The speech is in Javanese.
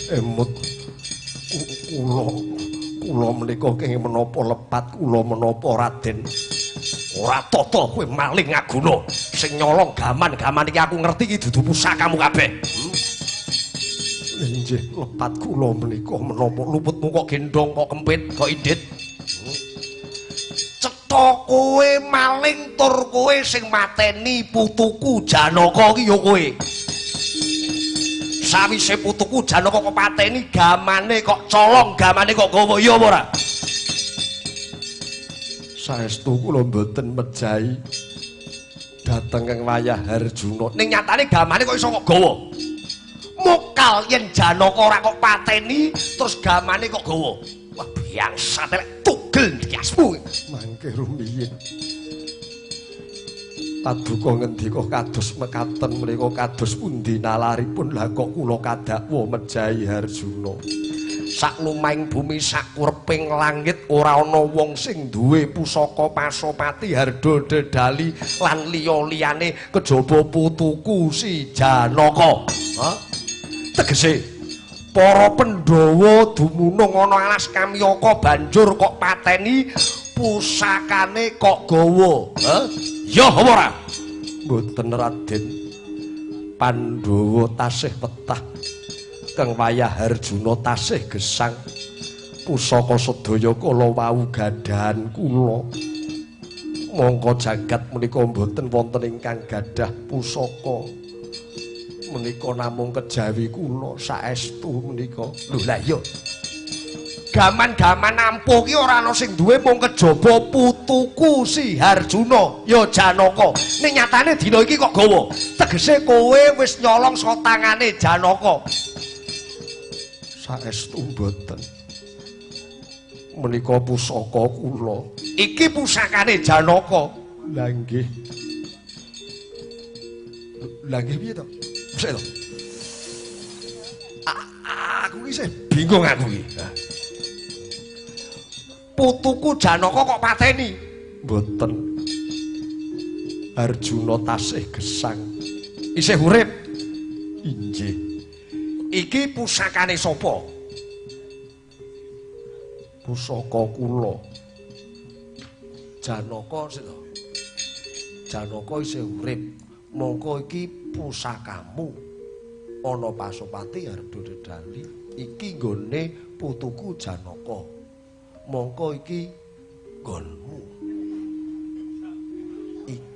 Emut kula menika kenging menapa lepat kula menapa Raden. Ora tata kowe maling ngaguna sing nyolong gaman-gaman iki aku ngerti iki dudu pusakamu kabeh. Nggih, lepat kula menika menapa luputmu kok gendong kok kempit kok indit. Cetha kowe maling tur kowe sing mateni putuku Janaka iki ya kowe. Sawise putuku Janaka kok pateni gamane kok colong gamane kok gawa ya apa ora? Saestu kula mboten mejahi dhateng ing wayah Harjuna. Ning nyatane gamane kok iso kok gawa. Mokal yen Janaka ora kok pateni terus gamane kok gawa. Wah biangsat lek tugel ndiasmu. Mangke rumiyin. Paduka ngendika kados mekaten menika kados pundi nalaripun lah kok kula kadakwa mejahi Harjuna. Sak lumahing bumi sak kureping langit ora ana wong sing duwe pusaka Pasopati Harda Dedali lan liya-liyane kejaba putuku si Janaka. Tegese para Pandhawa dumunung ana alas Kamyaka banjur kok pateni pusakane kok gawa. Ya apa ora? Mboten Raden. Pandhawa tasih wetah kang wayah Harjuna tasih gesang pusaka sedaya kala wau gadahan kula. Mongko jagat menika mboten wonten ingkang gadah pusaka. Menika namung kejawi kula saestu menika. Lho lah iya. Gaman-gaman ampuh ki ora ana sing duwe mung kejaba putuku si Harjuna ya Janaka. Ning nyatane dina iki kok gawa. Tegese kowe wis nyolong saka tangane Janaka. Saestu mboten. Menika pusaka kula. Iki pusakane Janaka. Lah nggih. Lah nggih piye to? Sik to. Aku iki sih bingung aku iki. Putuku Janaka kok pateni? Mboten. Harjuna tasih gesang. Isih urip? Inggih. Iki pusakane sapa? Pusaka kula. Janaka sik to. Janaka isih urip. Mongko iki pusakamu. Ana Pasopati Harda Dedali. Iki nggone putuku Janaka. Mongko iki nggonmu.